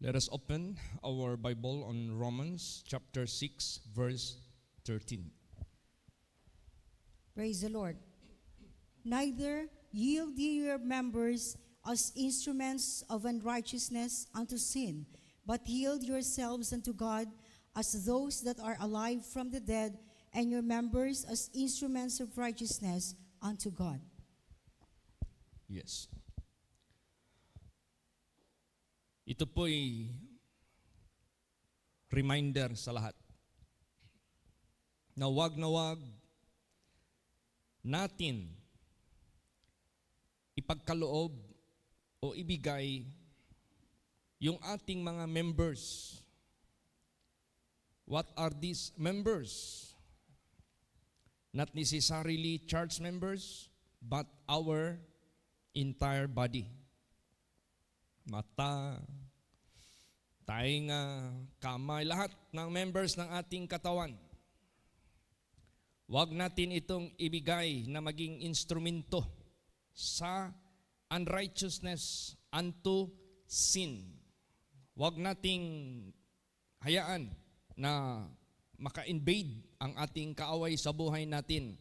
Let us open our Bible on Romans chapter 6, verse 13. Praise the Lord. Neither yield ye your members as instruments of unrighteousness unto sin, but yield yourselves unto God as those that are alive from the dead, and your members as instruments of righteousness unto God. Yes. Ito po'y reminder sa lahat na wag natin ipagkaloob o ibigay yung ating mga members. What are these members? Not necessarily church members, but our entire body. Mata, tainga, kamay, lahat ng members ng ating katawan. Huwag natin itong ibigay na maging instrumento sa unrighteousness unto sin. Huwag nating hayaan na maka-invade ang ating kaaway sa buhay natin.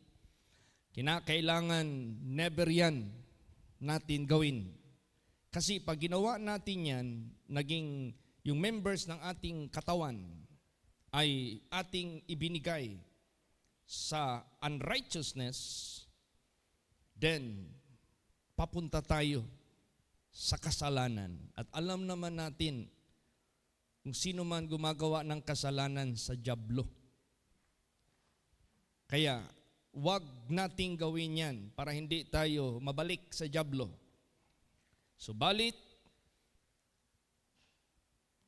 Kinakailangan never yan natin gawin. Kasi pag ginawa natin yan, naging yung members ng ating katawan ay ating ibinigay sa unrighteousness, then papunta tayo sa kasalanan. At alam naman natin kung sino man gumagawa ng kasalanan sa dyablo. Kaya wag nating gawin yan para hindi tayo mabalik sa dyablo. Subalit,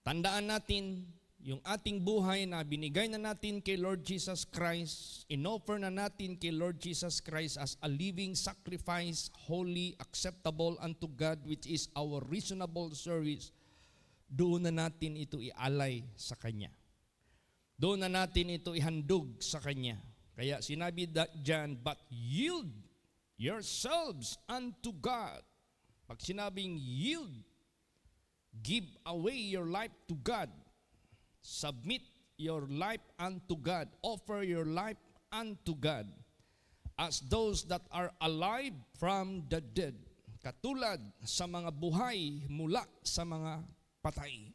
tandaan natin yung ating buhay na binigay na natin kay Lord Jesus Christ, inoffer na natin kay Lord Jesus Christ as a living sacrifice, holy, acceptable unto God, which is our reasonable service. Doon na natin ito ialay sa Kanya. Doon na natin ito ihandog sa Kanya. Kaya sinabi dyan, but yield yourselves unto God. Pag sinabing yield, give away your life to God. Submit your life unto God. Offer your life unto God as those that are alive from the dead. Katulad sa mga buhay mula sa mga patay.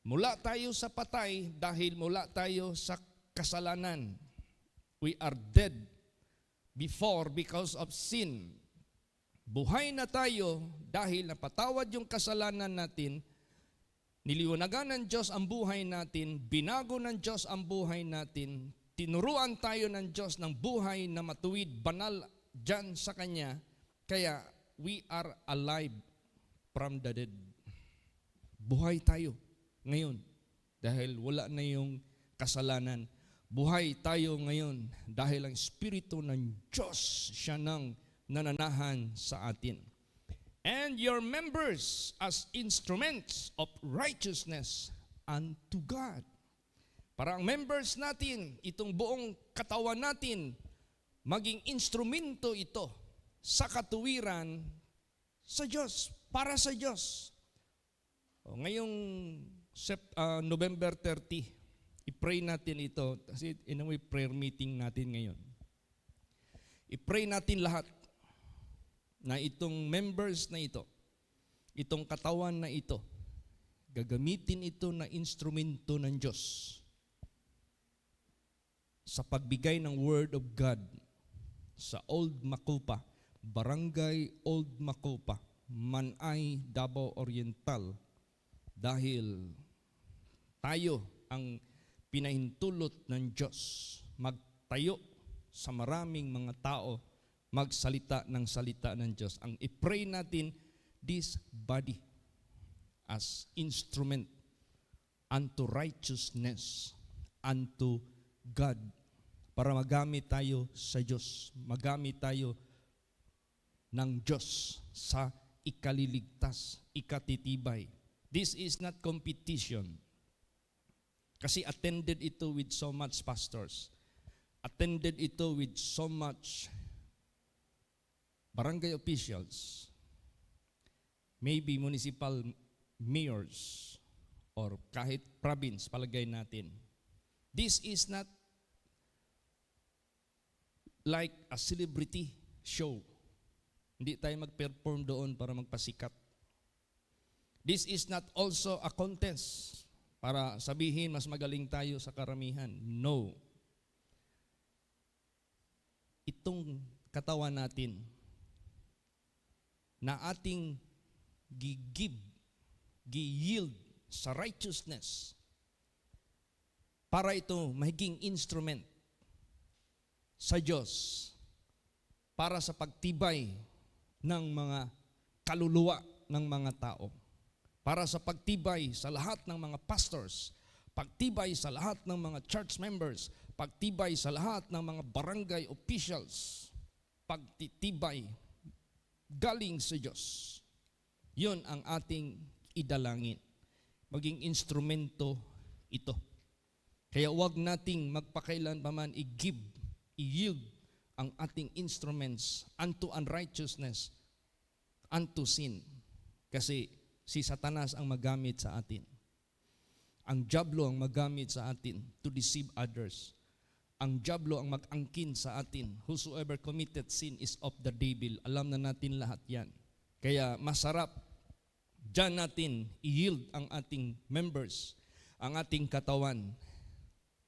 Mula tayo sa patay dahil mula tayo sa kasalanan. We are dead before because of sin. Buhay na tayo dahil napatawad yung kasalanan natin, niliwanagan ng Diyos ang buhay natin, binago ng Diyos ang buhay natin, tinuruan tayo ng Diyos ng buhay na matuwid, banal dyan sa Kanya, kaya we are alive from the dead. Buhay tayo ngayon dahil wala na yung kasalanan. Buhay tayo ngayon dahil ang Espiritu ng Diyos siya nang nananahan sa atin. And your members as instruments of righteousness unto God. Para ang members natin, itong buong katawan natin, maging instrumento ito sa katuwiran sa Diyos, para sa Diyos. Ngayong November 30, i-pray natin ito, kasi in a way, prayer meeting natin ngayon. I-pray natin lahat na itong members na ito, itong katawan na ito, gagamitin ito na instrumento ng Diyos sa pagbigay ng Word of God sa Old Macupa, Barangay Old Macupa, Manay, Davao Oriental, dahil tayo ang pinahintulot ng Diyos magtayo sa maraming mga tao, magsalita ng salita ng Diyos. Ang i-pray natin, this body as instrument unto righteousness, unto God, para magamit tayo sa Diyos, magamit tayo ng Diyos sa ikaliligtas, ikatitibay. This is not competition. Kasi attended ito with so much pastors. Attended ito with so much barangay officials, maybe municipal mayors, or kahit province, palagay natin. This is not like a celebrity show. Hindi tayo mag-perform doon para magpasikat. This is not also a contest para sabihin mas magaling tayo sa karamihan. No. Itong katawan natin na ating gi-yield sa righteousness para ito maging instrument sa Diyos para sa pagtibay ng mga kaluluwa ng mga tao, para sa pagtibay sa lahat ng mga pastors, pagtibay sa lahat ng mga church members, pagtibay sa lahat ng mga barangay officials, pagtitibay galing sa Diyos. Yun ang ating idalangin. Maging instrumento ito. Kaya huwag nating magpakailanpaman i-yield ang ating instruments unto unrighteousness, unto sin. Kasi si Satanas ang magamit sa atin. Ang diablo ang magamit sa atin to deceive others. Ang diablo ang mag-angkin sa atin. Whosoever committed sin is of the devil. Alam na natin lahat yan. Kaya masarap diyan natin i-yield ang ating members, ang ating katawan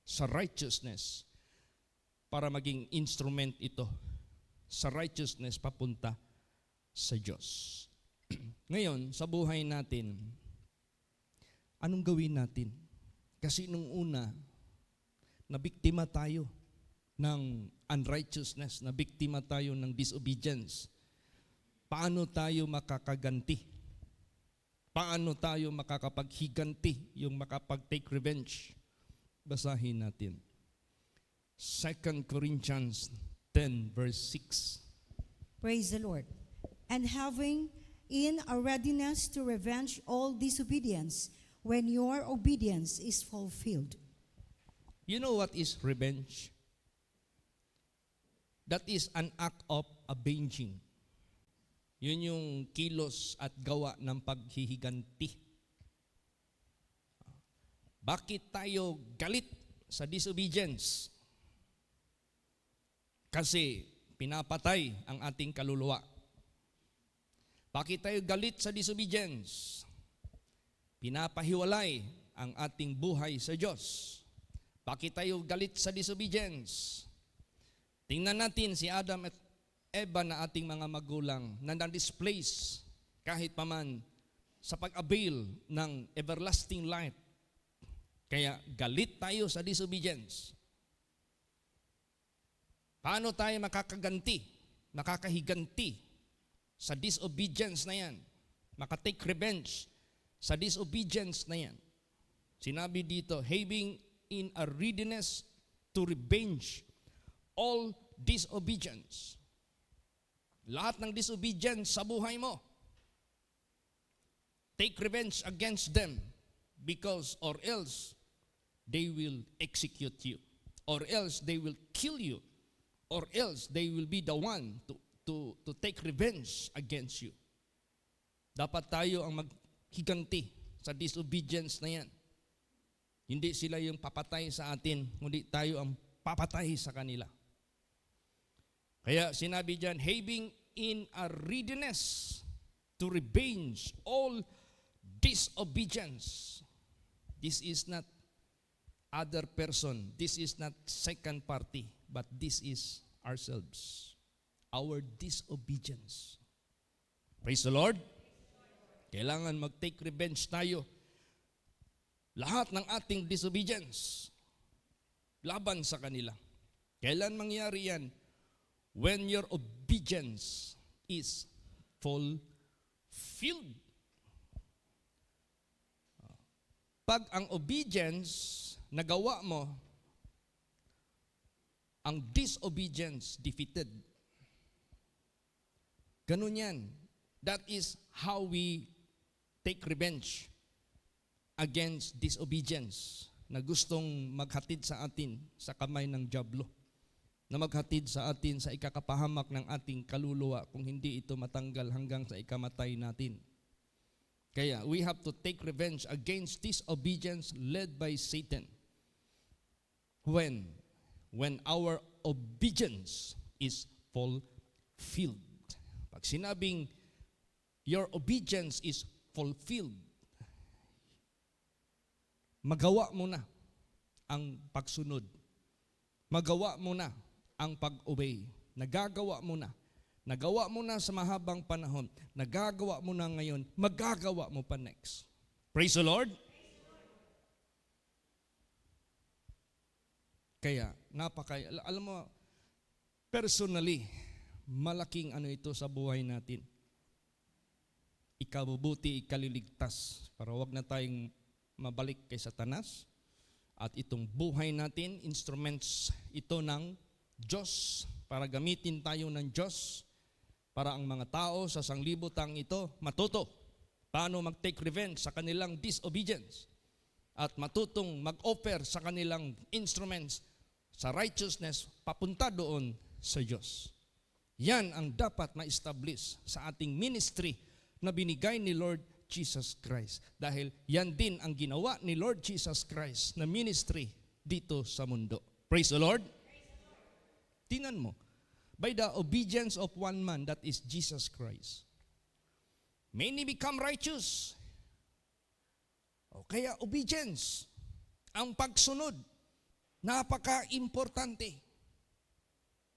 sa righteousness para maging instrument ito sa righteousness papunta sa Diyos. Ngayon, sa buhay natin, anong gawin natin? Kasi nung una, nabiktima tayo ng unrighteousness, nabiktima tayo ng disobedience. Paano tayo makakaganti? Paano tayo makakapaghiganti, yung makapag-take revenge? Basahin natin. 2 Corinthians 10 verse 6. Praise the Lord. And having in a readiness to revenge all disobedience when your obedience is fulfilled. You know what is revenge? That is an act of avenging. Yun yung kilos at gawa ng paghihiganti. Bakit tayo galit sa disobedience? Kasi pinapatay ang ating kaluluwa. Bakit tayo galit sa disobedience? Pinapahiwalay ang ating buhay sa Diyos. Bakit tayo galit sa disobedience? Tingnan natin si Adam at Eva na ating mga magulang na na-displace kahit paman sa pag-avail ng everlasting life. Kaya galit tayo sa disobedience. Paano tayo makakahiganti sa disobedience na yan? Makatake revenge sa disobedience na yan. Sinabi dito, having in a readiness to revenge all disobedience. Lahat ng disobedience sa buhay mo. Take revenge against them because or else they will execute you. Or else they will kill you. Or else they will be the one to take revenge against you. Dapat tayo ang maghiganti sa disobedience na yan. Hindi sila yung papatay sa atin, kundi tayo ang papatay sa kanila. Kaya sinabi diyan, having in a readiness to revenge all disobedience. This is not other person. This is not second party. But this is ourselves. Our disobedience. Praise the Lord. Kailangan mag-take revenge tayo. Lahat ng ating disobedience laban sa kanila. Kailan mangyari yan? When your obedience is fulfilled. Pag ang obedience nagawa mo, ang disobedience defeated. Ganun yan. That is how we take revenge against disobedience na gustong maghatid sa atin sa kamay ng diablo. Na maghatid sa atin sa ikakapahamak ng ating kaluluwa kung hindi ito matanggal hanggang sa ikamatay natin. Kaya we have to take revenge against disobedience led by Satan. When our obedience is fulfilled. Pag sinabing your obedience is fulfilled, magawa mo na ang pagsunod. Magawa mo na ang pag-obey. Nagagawa mo na. Nagawa mo na sa mahabang panahon. Nagagawa mo na ngayon. Magagawa mo pa next. Praise the Lord. Kaya, alam mo, personally, malaking ano ito sa buhay natin. Ikabubuti, ikaliligtas, para wag na tayong mabalik kay Satanas. At itong buhay natin, instruments ito ng Diyos, para gamitin tayo ng Diyos, para ang mga tao sa sanglibutang ito matuto paano mag-take revenge sa kanilang disobedience at matutong mag-offer sa kanilang instruments sa righteousness papunta doon sa Diyos. Yan ang dapat ma-establish sa ating ministry na binigay ni Lord Jesus Christ. Dahil yan din ang ginawa ni Lord Jesus Christ na ministry dito sa mundo. Praise the Lord. Tingnan mo, by the obedience of one man, that is Jesus Christ, many become righteous. O kaya obedience, ang pagsunod, napaka-importante.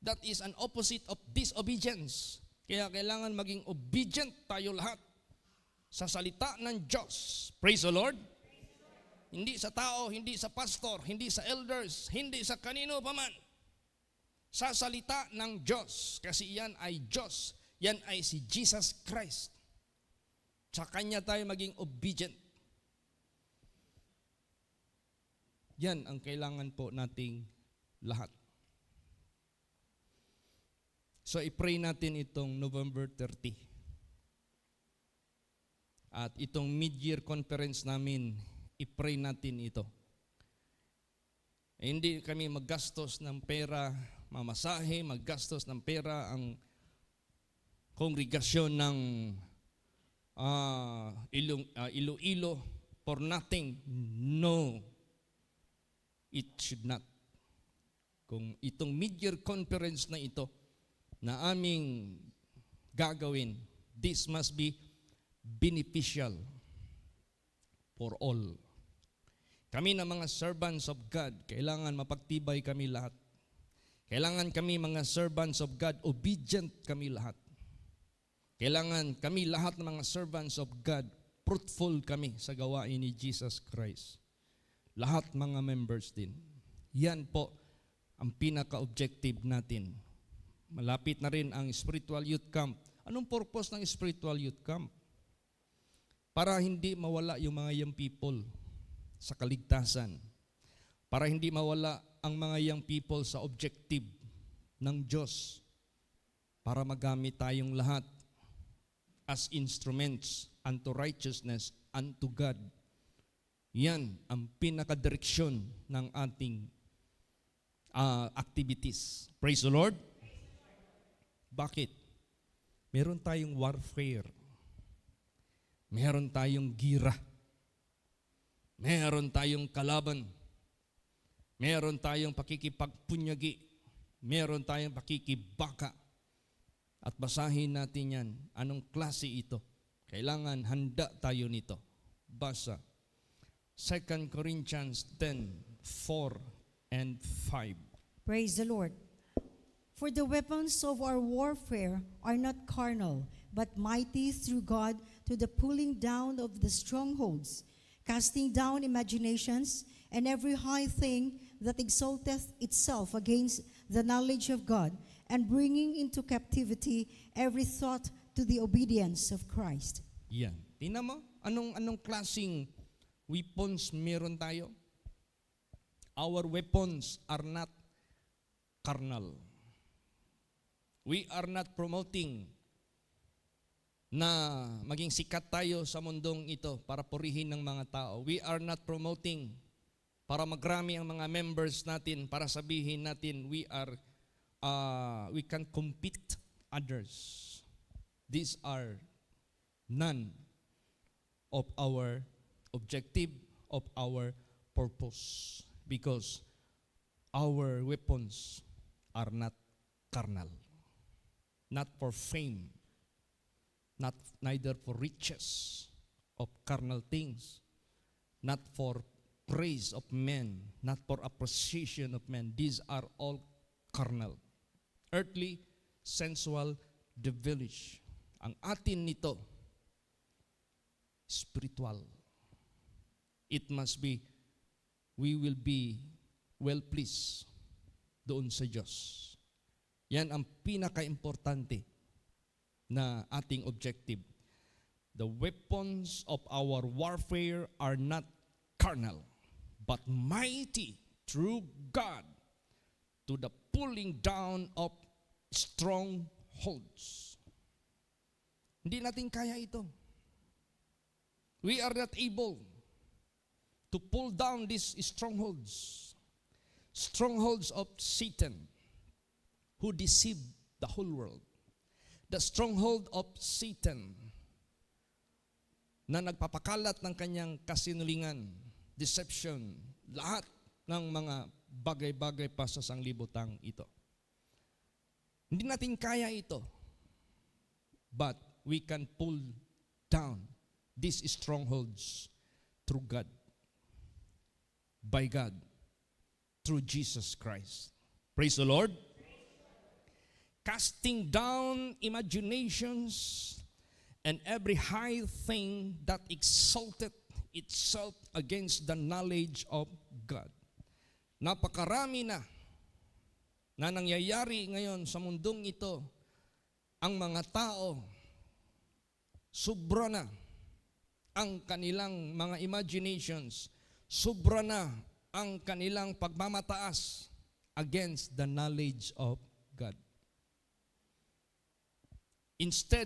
That is an opposite of disobedience. Kaya kailangan maging obedient tayo lahat sa salita ng Diyos. Praise the Lord. Hindi sa tao, hindi sa pastor, hindi sa elders, hindi sa kanino paman. Sa salita ng Diyos, kasi yan ay Diyos, yan ay si Jesus Christ. Sa Kanya tayo maging obedient. Yan ang kailangan po nating lahat. So i-pray natin itong November 30. At itong mid-year conference namin, i-pray natin ito. Hindi kami maggastos ng pera, mamasahe, maggastos ng pera ang kongregasyon ng Iloilo for nothing. No, it should not. Kung itong mid-year conference na ito na aming gagawin, this must be beneficial for all. Kami na mga servants of God, kailangan mapagtibay kami lahat. Kailangan kami mga servants of God, obedient kami lahat. Kailangan kami lahat ng mga servants of God, fruitful kami sa gawain ni Jesus Christ. Lahat mga members din. Yan po ang pinaka-objective natin. Malapit na rin ang spiritual youth camp. Anong purpose ng spiritual youth camp? Para hindi mawala yung mga young people sa kaligtasan. Para hindi mawala ang mga young people sa objective ng Diyos. Para magamit tayong lahat as instruments unto righteousness, unto God. Yan ang pinakadireksyon ng ating activities. Praise the Lord. Bakit? Meron tayong warfare. Meron tayong gira. Meron tayong kalaban. Meron tayong pakikipagpunyagi. Meron tayong pakikibaka. At basahin natin yan. Anong klase ito? Kailangan handa tayo nito. Basa. 2 Corinthians 10:4 and 5. Praise the Lord. For the weapons of our warfare are not carnal, but mighty through God to the pulling down of the strongholds, casting down imaginations and every high thing that exalteth itself against the knowledge of God, and bringing into captivity every thought to the obedience of Christ. Yan. Tingnan mo, anong klaseng weapons meron tayo? Our weapons are not carnal. We are not promoting na maging sikat tayo sa mundong ito para purihin ng mga tao. We are not promoting para magrami ang mga members natin, para sabihin natin we can compete others. These are none of our objective, of our purpose. Because our weapons are not carnal. Not for fame, neither for riches of carnal things, not for praise of men, not for appreciation of men. These are all carnal, earthly, sensual, devilish. Ang atin nito, spiritual. It must be, we will be well pleased doon sa Diyos. Yan ang pinaka-importante na ating objective. The weapons of our warfare are not carnal, but mighty through God to the pulling down of strongholds. Hindi natin kaya ito. We are not able to pull down these strongholds. Strongholds of Satan, who deceived the whole world. The stronghold of Satan na nagpapakalat ng kanyang kasinungalingan, deception, lahat ng mga bagay-bagay pa sa sanglibutang ito. Hindi natin kaya ito. But we can pull down these strongholds through God, by God, through Jesus Christ. Praise the Lord. Casting down imaginations and every high thing that exalted itself against the knowledge of God. Napakarami na nangyayari ngayon sa mundong ito. Ang mga tao, sobra na ang kanilang mga imaginations, sobra na ang kanilang pagmamataas against the knowledge of God. Instead,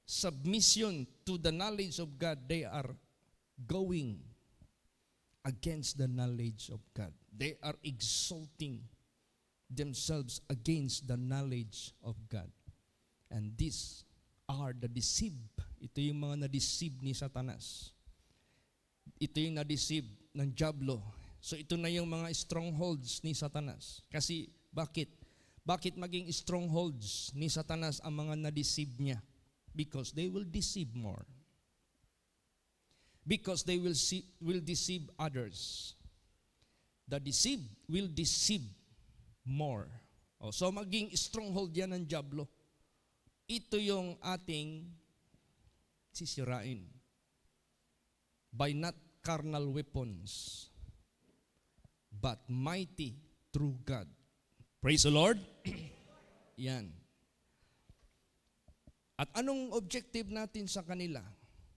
submission to the knowledge of God, they are going against the knowledge of God. They are exalting themselves against the knowledge of God. And these are the deceived. Ito yung mga na-deceive ni Satanas. Ito yung na-deceive ng Diablo. So ito na yung mga strongholds ni Satanas. Kasi bakit? Bakit maging strongholds ni Satanas ang mga na-deceive niya? Because they will deceive more. Because they will deceive others. The deceived will deceive more. So maging stronghold yan ng Diablo. Ito yung ating sisirain by not carnal weapons, but mighty through God. Praise the Lord. Yan. At anong objective natin sa kanila?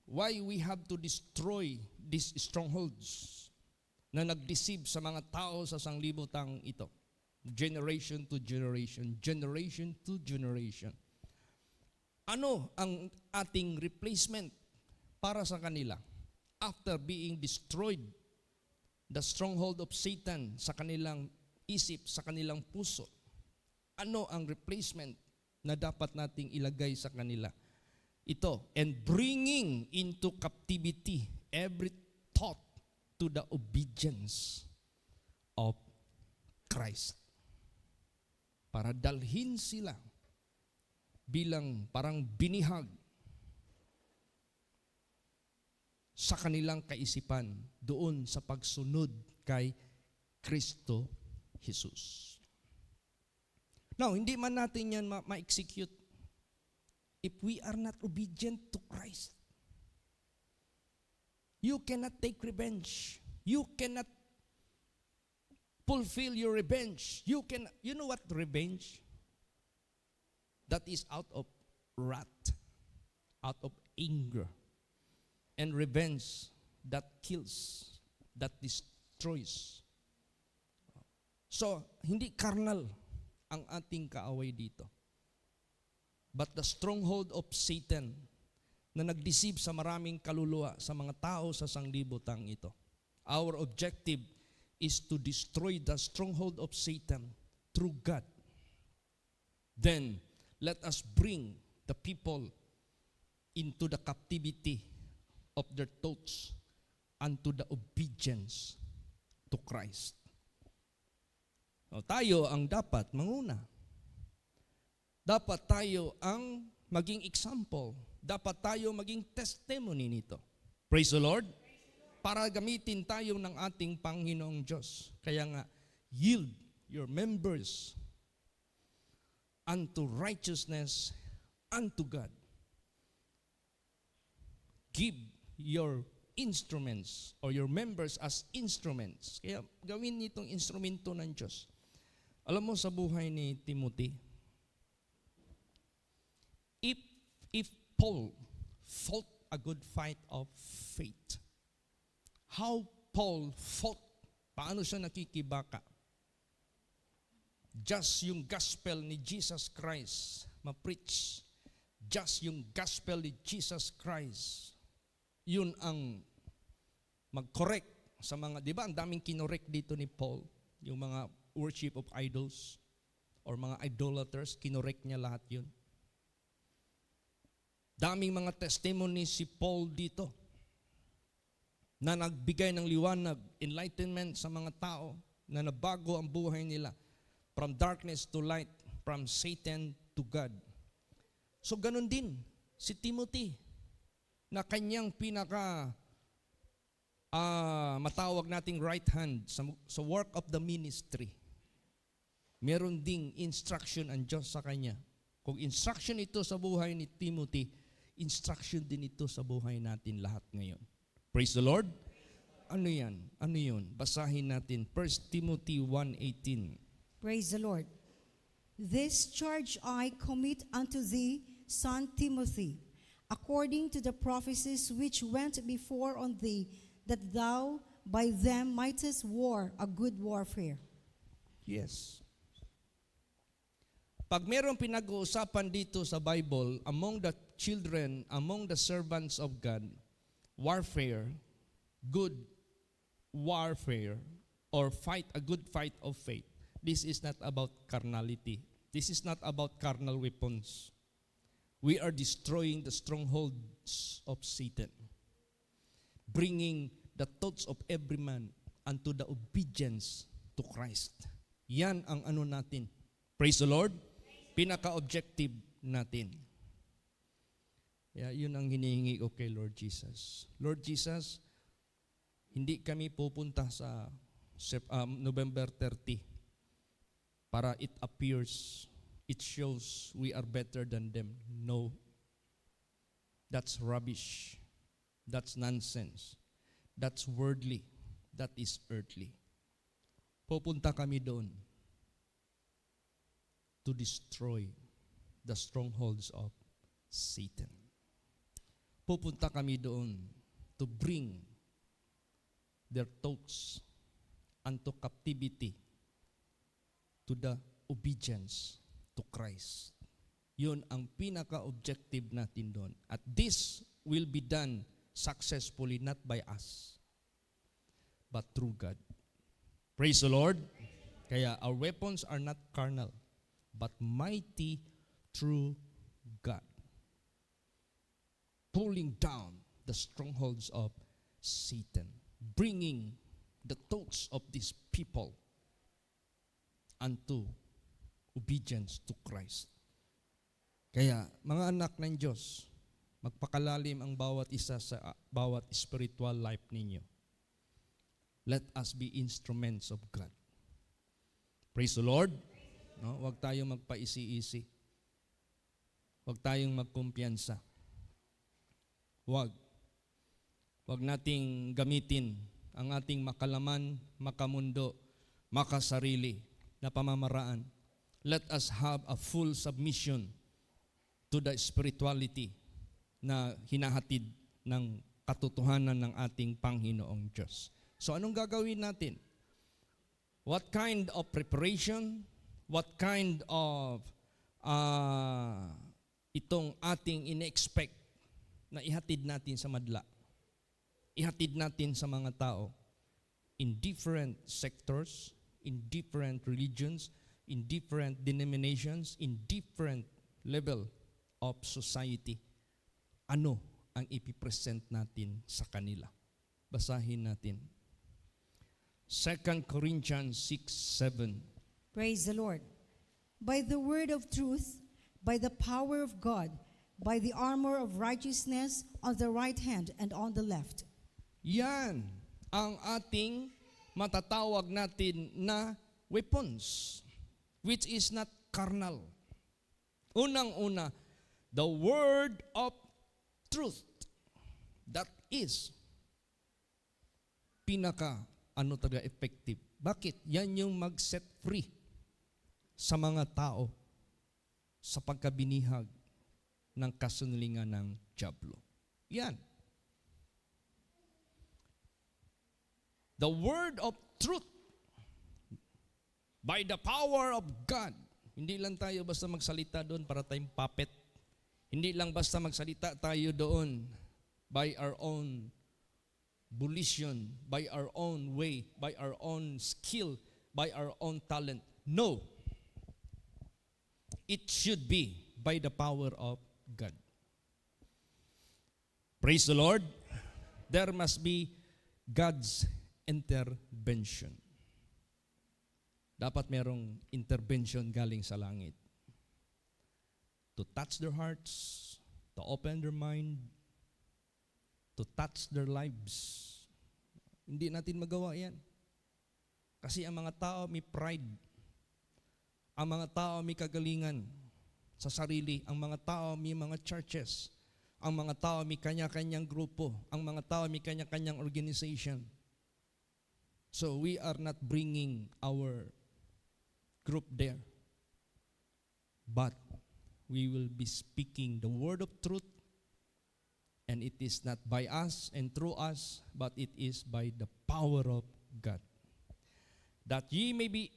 Why we have to destroy these strongholds na nag-deceive sa mga tao sa sanglibutang ito? Generation to generation, generation to generation. Ano ang ating replacement para sa kanila? After being destroyed, the stronghold of Satan sa kanilang isip, sa kanilang puso, ano ang replacement na dapat nating ilagay sa kanila? Ito, and bringing into captivity every thought to the obedience of Christ. Para dalhin sila bilang parang binihag sa kanilang kaisipan doon sa pagsunod kay Kristo Jesus. Now, hindi man natin yan ma-execute if we are not obedient to Christ. You cannot take revenge. You cannot fulfill your revenge. You know what revenge? That is out of wrath, out of anger. And revenge that kills, that destroys. So, hindi carnal ang ating kaaway dito. But the stronghold of Satan na nag-deceive sa maraming kaluluwa, sa mga tao sa sanglibutang ito. Our objective is to destroy the stronghold of Satan through God. Then, let us bring the people into the captivity of their thoughts unto the obedience to Christ. O, tayo ang dapat manguna. Dapat tayo ang maging example. Dapat tayo maging testimony nito. Praise the Lord. Para gamitin tayo ng ating Panginoong Diyos. Kaya nga, yield your members unto righteousness unto God. Give your instruments or your members as instruments. Kaya gawin nitong instrumento ng Diyos. Alam mo sa buhay ni Timothy, if Paul fought a good fight of faith, how Paul fought, paano siya nakikibaka? Just yung gospel ni Jesus Christ ma-preach. Just yung gospel ni Jesus Christ. Yun ang mag-correct sa mga, di ba ang daming kinorek dito ni Paul, yung mga worship of idols or mga idolaters, kinorek niya lahat yun. Daming mga testimony si Paul dito na nagbigay ng liwanag, enlightenment sa mga tao na nabago ang buhay nila. From darkness to light, from Satan to God. So ganun din si Timothy na kanyang pinaka matawag nating right hand sa work of the ministry. Meron ding instruction ang Diyos sa kanya. Kung instruction ito sa buhay ni Timothy, instruction din ito sa buhay natin lahat ngayon. Praise the Lord. Ano yan? Ano yun? Basahin natin 1 Timothy 1:18. Praise the Lord. This charge I commit unto thee, son Timothy, according to the prophecies which went before on thee, that thou by them mightest war a good warfare. Yes. Pag mayroong pinag-uusapan dito sa Bible, among the children, among the servants of God, warfare, good warfare, or fight a good fight of faith, this is not about carnality. This is not about carnal weapons. We are destroying the strongholds of Satan, bringing the thoughts of every man unto the obedience to Christ. Yan ang ano natin. Praise the Lord. Pinaka-objective natin. Yun ang hinihingi ko kay Lord Jesus. Lord Jesus, hindi kami pupunta sa November 30 para it appears, it shows we are better than them. No. That's rubbish. That's nonsense. That's worldly. That is earthly. Pupunta kami doon to destroy the strongholds of Satan. Pupunta kami doon to bring their thoughts unto captivity to the obedience to Christ. Yun ang pinaka-objective natin doon. At this will be done successfully not by us, but through God. Praise the Lord. Kaya our weapons are not carnal, but mighty through God. Pulling down the strongholds of Satan. Bringing the thoughts of these people unto obedience to Christ. Kaya, mga anak ng Diyos, magpakalalim ang bawat isa sa bawat spiritual life ninyo. Let us be instruments of God. Praise the Lord. No, huwag tayong magpaisi-isi. Huwag tayong magkumpiyansa. Huwag nating gamitin ang ating makalaman, makamundo, makasarili na pamamaraan. Let us have a full submission to the spirituality na hinahatid ng katotohanan ng ating Panginoong Diyos. So anong gagawin natin? What kind of preparation? What kind of itong ating ine-expect na ihatid natin sa madla? Ihatid natin sa mga tao in different sectors, in different religions, in different denominations, in different level of society. Ano ang ipipresent natin sa kanila. Basahin natin. 2 Corinthians 6:7. Praise the Lord. By the word of truth, by the power of God, by the armor of righteousness on the right hand and on the left. Yan ang ating matatawag natin na weapons, which is not carnal. Unang-una, the word of truth. That is talaga effective. Bakit? Yan yung mag-set free sa mga tao sa pagkabinihag ng kasunlingan ng dyablo. Yan. The word of truth by the power of God. Hindi lang tayo basta magsalita doon para tayong puppet. Hindi lang basta magsalita tayo doon by our own volition, by our own way, by our own skill, by our own talent. No. It should be by the power of God. Praise the Lord. There must be God's intervention. Dapat merong intervention galing sa langit. To touch their hearts, to open their mind, to touch their lives. Hindi natin magawa yan. Kasi ang mga tao may pride. Ang mga tao may kagalingan sa sarili. Ang mga tao may mga churches. Ang mga tao may kanya-kanyang grupo. Ang mga tao may kanya-kanyang organization. So we are not bringing our group there. But we will be speaking the word of truth. And it is not by us and through us, but it is by the power of God. That ye may be,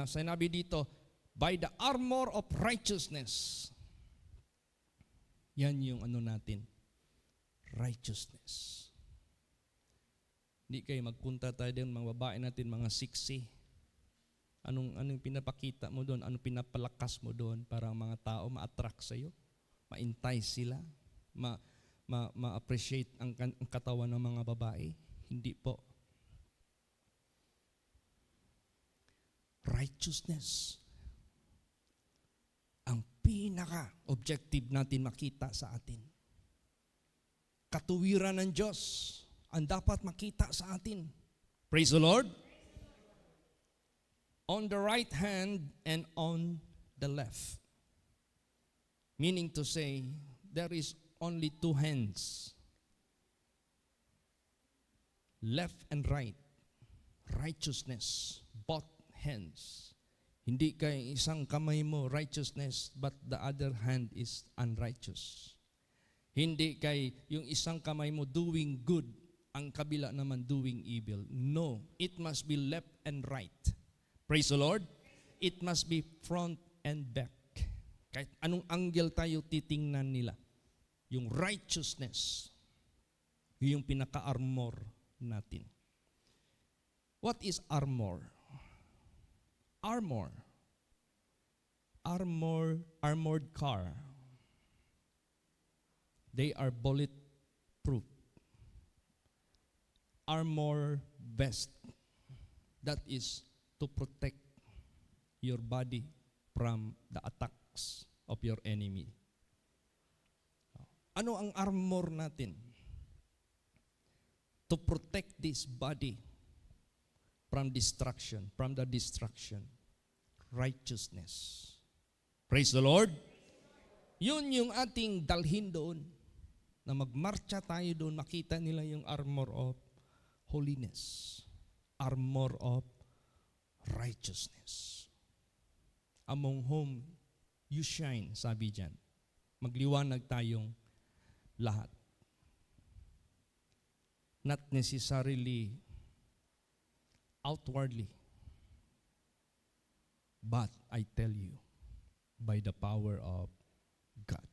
sinabi dito, by the armor of righteousness. Yan yung natin, righteousness. Hindi kayo magpunta tayo din, mga babae natin, mga sexy. Anong pinapakita mo doon? Anong pinapalakas mo doon para ang mga tao ma-attract sa'yo? Ma-entice sila? Ma-appreciate ang katawan ng mga babae? Hindi po. Righteousness. Ang pinaka-objective natin makita sa atin. Katuwiran ng Diyos ang dapat makita sa atin. Praise the Lord. On the right hand and on the left. Meaning to say, there is only two hands. Left and right. Righteousness. Both hands. Hindi kay isang kamay mo righteousness, but the other hand is unrighteous. Hindi kay yung isang kamay mo doing good, ang kabila naman doing evil. No, it must be left and right. Praise the Lord. It must be front and back. Kahit anong angle tayo titingnan nila, yung righteousness, yung pinaka-armor natin. What is armor? Armored car. They are bulletproof. Armor vest. That is to protect your body from the attacks of your enemy. Ano ang armor natin? To protect this body from destruction, from the destruction. Righteousness. Praise the Lord. Yun yung ating dalhin doon. Na magmarcha tayo doon, makita nila yung armor of holiness. Armor of righteousness. Among whom you shine, sabi dyan. Magliwanag tayong lahat. Not necessarily outwardly, but I tell you, by the power of God.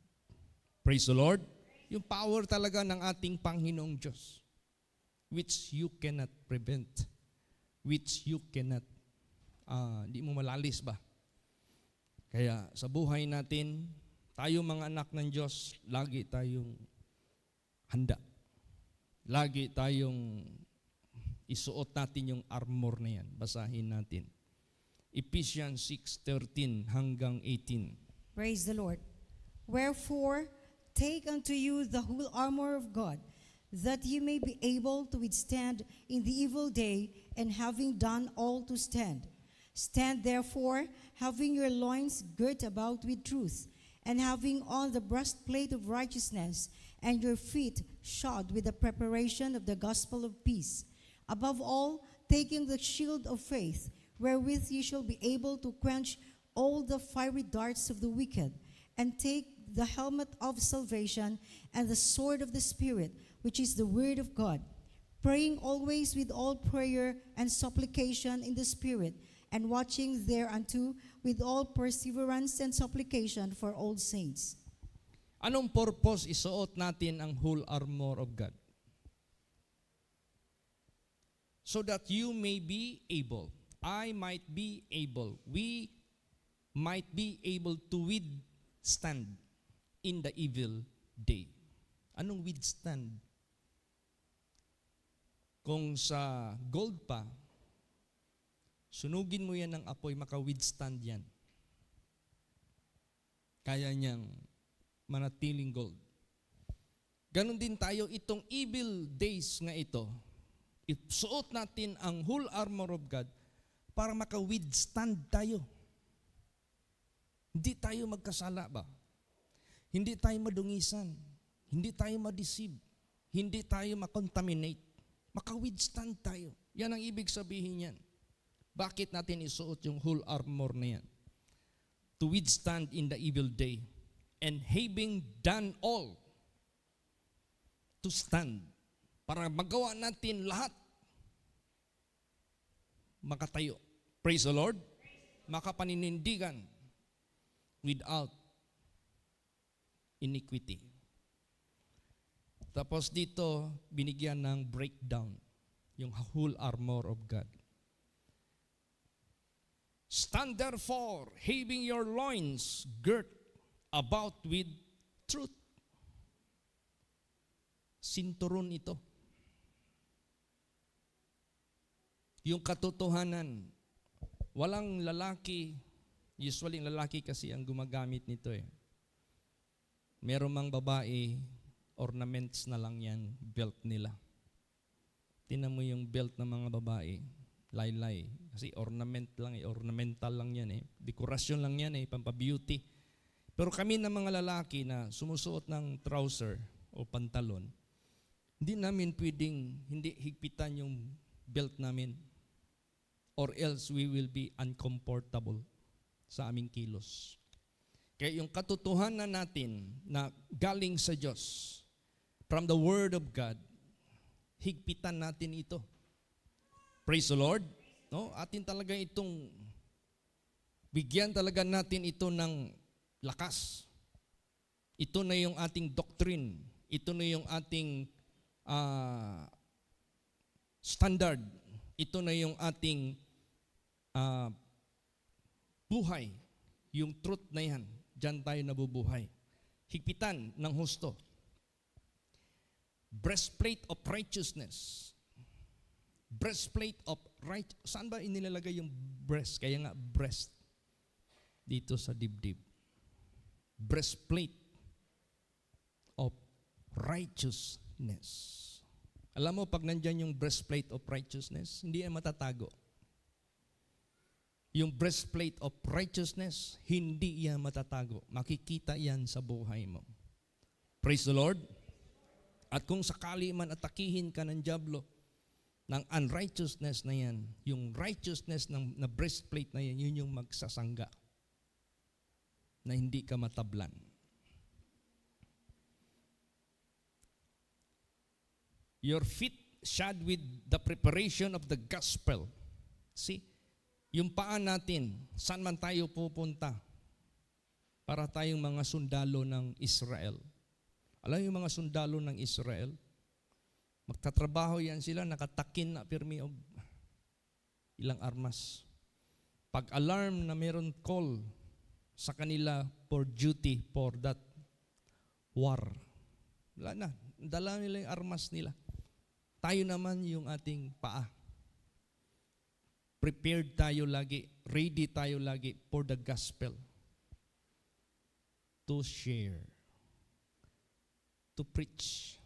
Praise the Lord. Yung power talaga ng ating Panginoong Diyos, which you cannot prevent, which you cannot, di mo malalis ba? Kaya sa buhay natin, tayo mga anak ng Diyos, lagi tayong handa. Lagi tayong isuot natin yung armor na yan. Basahin natin. Ephesians 6:13 hanggang 18. Praise the Lord. Wherefore, take unto you the whole armor of God, that ye may be able to withstand in the evil day, and having done all to stand. Stand therefore, having your loins girt about with truth, and having on the breastplate of righteousness, and your feet shod with the preparation of the gospel of peace. Above all, taking the shield of faith, wherewith ye shall be able to quench all the fiery darts of the wicked, and take the helmet of salvation and the sword of the Spirit, which is the word of God, praying always with all prayer and supplication in the Spirit, and watching thereunto with all perseverance and supplication for all saints. Anong purpose isuot natin ang whole armor of God? So that you may be able, I might be able, we might be able to withstand in the evil day. Anong withstand? Kung sa gold pa, sunugin mo yan ng apoy, maka-withstand yan. Kaya niyang manatiling gold. Ganon din tayo, itong evil days nga ito, isuot natin ang whole armor of God para maka-withstand tayo. Hindi tayo magkasala ba? Hindi tayo madungisan. Hindi tayo ma-deceive. Hindi tayo makontaminate. Maka-withstand tayo. Yan ang ibig sabihin yan. Bakit natin isuot yung whole armor na yan? To withstand in the evil day, and having done all, to stand. Para magawa natin lahat, makatayo. Praise the Lord. Makapaninindigan without iniquity. Tapos dito, binigyan ng breakdown, yung whole armor of God. Stand therefore, having your loins girt about with truth. Sinturon ito. Yung katotohanan, walang lalaki, usually lalaki kasi ang gumagamit nito eh. Meron mang babae, ornaments na lang yan, belt nila. Tingnan mo yung belt ng mga babae, laylay. Kasi ornament lang eh, ornamental lang yan eh. Dekorasyon lang yan eh, pampabeauty. Pero kami na mga lalaki na sumusuot ng trouser o pantalon, hindi namin pwedeng hindi higpitan yung belt namin, or else we will be uncomfortable sa aming kilos. Kaya yung katotohanan natin na galing sa Diyos, from the Word of God, higpitan natin ito. Praise the Lord. No? Atin talaga itong, bigyan talaga natin ito ng lakas. Ito na yung ating doctrine. Ito na yung ating standard. Ito na yung ating buhay. Yung truth na yan. Diyan tayo nabubuhay. Higpitan ng husto. Breastplate of righteousness. Breastplate of right. Saan ba inilalagay yung breast? Kaya nga breast. Dito sa dibdib. Breastplate of righteousness. Alam mo, pag nandyan yung breastplate of righteousness, hindi yan matatago. Yung breastplate of righteousness, hindi yan matatago. Makikita yan sa buhay mo. Praise the Lord. At kung sakali man atakihin ka ng dyablo, ng unrighteousness na yan, yung righteousness na breastplate na yan, yun yung magsasangga na hindi ka matablan. Your feet shod with the preparation of the gospel. See? Yung paa natin, saan man tayo pupunta, para tayong mga sundalo ng Israel. Alam yung mga sundalo ng Israel? Magtatrabaho yan sila, nakatakin na pirmi og ilang armas. Pag alarm na meron call sa kanila for duty for that war, wala na. dala nila yung armas nila. Tayo naman yung ating paa. Prepared tayo lagi, ready tayo lagi for the gospel. To share, to preach,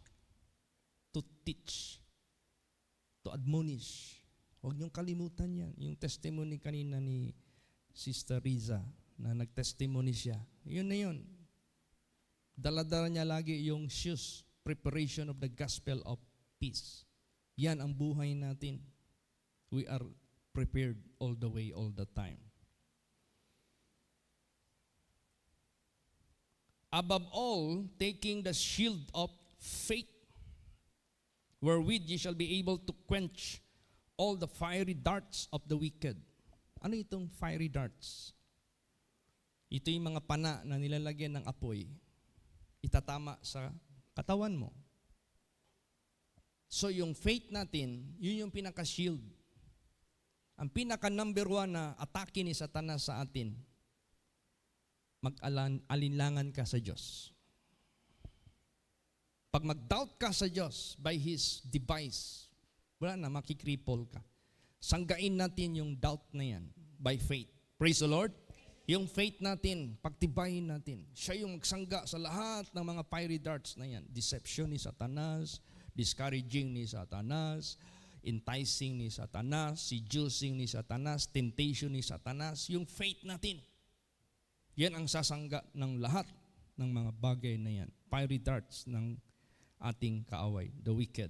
to teach, to admonish. Huwag niyong kalimutan yan. Yung testimony kanina ni Sister Riza na nag-testimony siya. Yun na yun. Dala-dala niya lagi yung shoes, preparation of the gospel of peace. Yan ang buhay natin. We are prepared all the way, all the time. Above all, taking the shield of faith, wherewith ye shall be able to quench all the fiery darts of the wicked. Ano itong fiery darts? Ito yung mga pana na nilalagyan ng apoy, itatama sa katawan mo. So yung faith natin, yun yung pinaka-shield. Ang pinaka-number 1 na atake ni Satanas sa atin, mag-alinlangan ka sa Diyos. Pag mag-doubt ka sa Diyos by His device, wala na, makikripple ka. Sanggain natin yung doubt na yan by faith. Praise the Lord. Yung faith natin, pagtibayin natin. Siya yung magsangga sa lahat ng mga fiery darts na yan. Deception ni Satanas, discouraging ni Satanas, enticing ni Satanas, seducing ni Satanas, temptation ni Satanas. Yung faith natin. Yan ang sasangga ng lahat ng mga bagay na yan. Fiery darts ng ating kaaway, the wicked.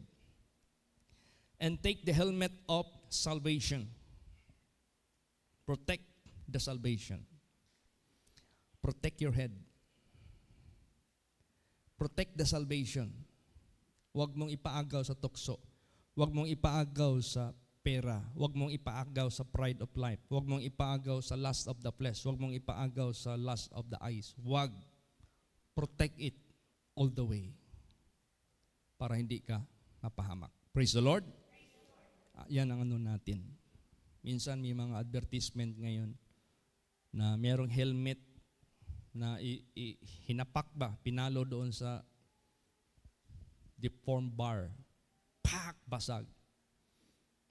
And take the helmet of salvation. Protect the salvation. Protect your head. Protect the salvation. Huwag mong ipaagaw sa tukso. Huwag mong ipaagaw sa pera. Huwag mong ipaagaw sa pride of life. Huwag mong ipaagaw sa lust of the flesh. Huwag mong ipaagaw sa lust of the eyes. Huwag. Protect it all the way para hindi ka mapahamak. Praise the Lord. Yan ang ano natin. Minsan may mga advertisement ngayon na merong helmet na hinapak ba, pinalo doon sa deform bar. Pak! Basag.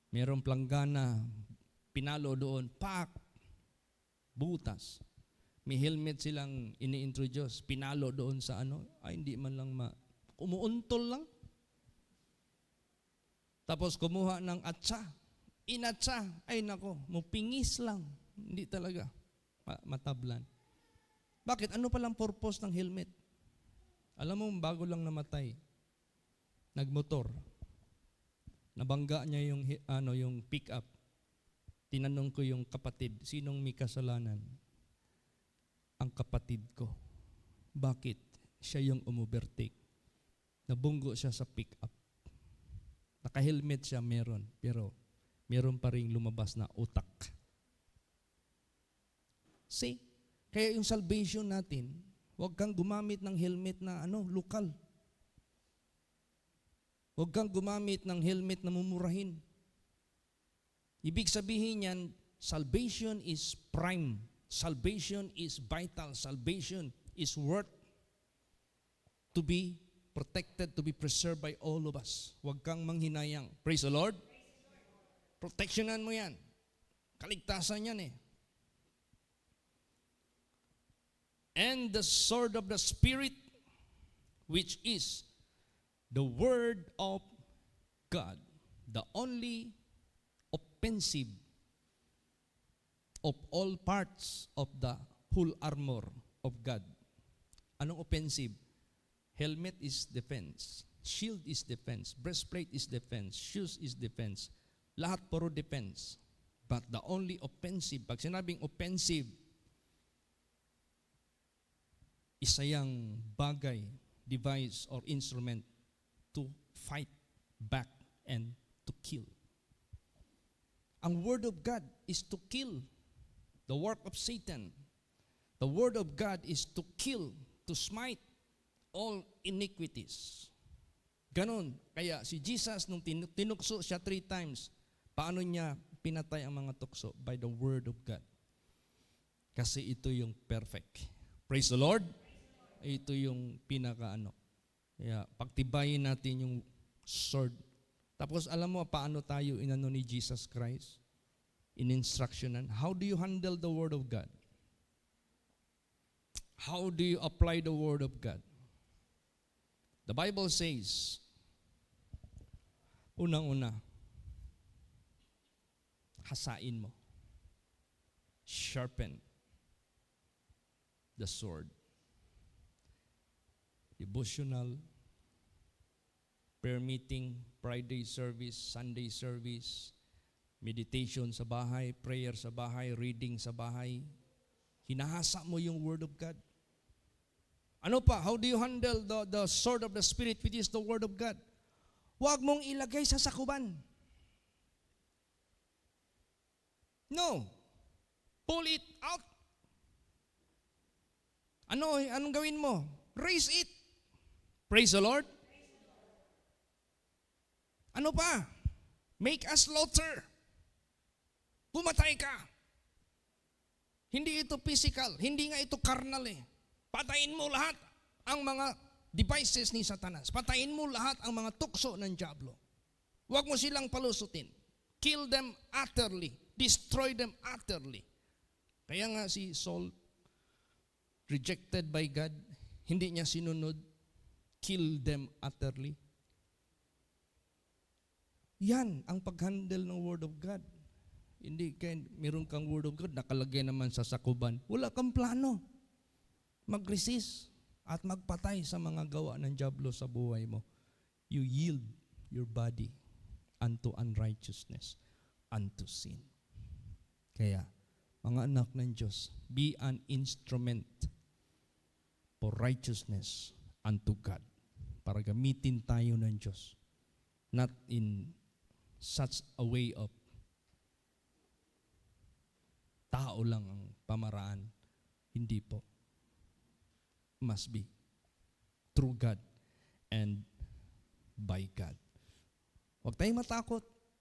Merong planggana, pinalo doon, pak! Butas. May helmet silang ini-introduce, pinalo doon sa ano, ay hindi man lang umuuntol lang. Tapos kumuha ng atsa, inatsa, ay nako, mupingis lang. Hindi talaga matablan. Bakit? Ano palang purpose ng helmet? Alam mo, bago lang namatay, nagmotor, nabangga niya yung pick-up. Tinanong ko yung kapatid, sinong may kasalanan? Ang kapatid ko. Bakit? Siya yung umubertake. Nabunggo siya sa pick-up. Naka-helmet siya meron, pero meron pa rin lumabas na utak. See? Kaya yung salvation natin, huwag kang gumamit ng helmet na lokal. Huwag kang gumamit ng helmet na mumurahin. Ibig sabihin yan, salvation is prime. Salvation is vital. Salvation is worth to be protected, to be preserved by all of us. Huwag kang manghinayang. Praise the Lord. Protectionan mo yan. Kaligtasan yan eh. And the sword of the Spirit, which is the Word of God, the only offensive of all parts of the whole armor of God. Anong offensive? Helmet is defense. Shield is defense. Breastplate is defense. Shoes is defense. Lahat puro defense. But the only offensive, pag sinabing offensive, isa yang bagay, device, or instrument to fight back and to kill. Ang Word of God is to kill the work of Satan. The Word of God is to kill, to smite all iniquities. Ganon. Kaya si Jesus, nung tinukso siya 3 times, paano niya pinatay ang mga tukso? By the Word of God. Kasi ito yung perfect. Praise the Lord. Ito yung pinaka Kaya pagtibayin natin yung sword. Tapos alam mo paano tayo inano ni Jesus Christ? In-instructionan. How do you handle the Word of God? How do you apply the Word of God? The Bible says, unang-una, hasain mo. Sharpen the sword. Devotional, prayer meeting, Friday service, Sunday service, meditation sa bahay, prayer sa bahay, reading sa bahay. Hinahasa mo yung Word of God. Ano pa? How do you handle the sword of the Spirit, which is the Word of God? Huwag mong ilagay sa sakuban. No. Pull it out. Anong gawin mo? Raise it. Praise the Lord. Ano pa? Make a slaughter. Pumatay ka. Hindi ito physical. Hindi nga ito carnal eh. Patayin mo lahat ang mga devices ni Satanas. Patayin mo lahat ang mga tukso ng diablo. Huwag mo silang palusutin. Kill them utterly. Destroy them utterly. Kaya nga si Saul, rejected by God, hindi niya sinunod. Kill them utterly. Yan ang pag-handle ng Word of God. Hindi kaya meron kang Word of God, nakalagay naman sa sakuban. Wala kang plano. Mag-resist at magpatay sa mga gawa ng diablo sa buhay mo. You yield your body unto unrighteousness, unto sin. Kaya, mga anak ng Diyos, be an instrument for righteousness unto God. Para gamitin tayo ng Diyos. Not in such a way of tao lang ang pamaraan. Hindi po. Must be through God and by God. Huwag tayong matakot.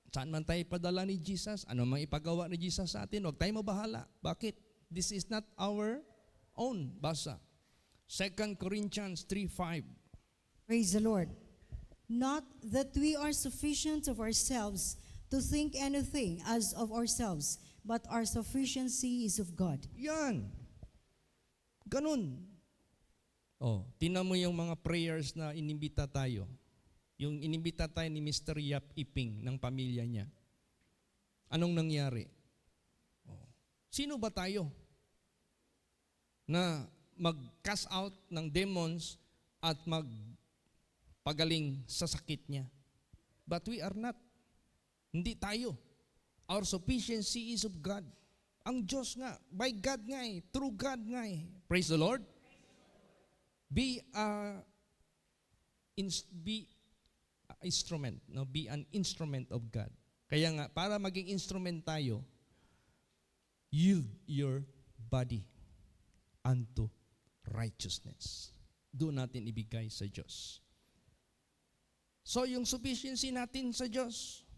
Saan man tayo padala ni Jesus, ano mang ipagawa ni Jesus sa atin, huwag tayong mabahala. Bakit? This is not our own. Basa. 2 Corinthians 3:5. Praise the Lord. Not that we are sufficient of ourselves to think anything as of ourselves, but our sufficiency is of God. Yan. Ganun. Tingnan mo yung mga prayers na inimbita tayo. Yung inimbita tayo ni Mr. Yap Iping ng pamilya niya. Anong nangyari? Sino ba tayo na mag-cast out ng demons at magpagaling sa sakit niya? But we are not. Hindi tayo. Our sufficiency is of God. Ang Diyos nga, by God nga eh, through God nga eh. Praise the Lord. Be an instrument of God. Kaya nga, para maging instrument tayo, yield your body unto righteousness. Doon natin ibigay sa Diyos. So, yung sufficiency natin sa Diyos,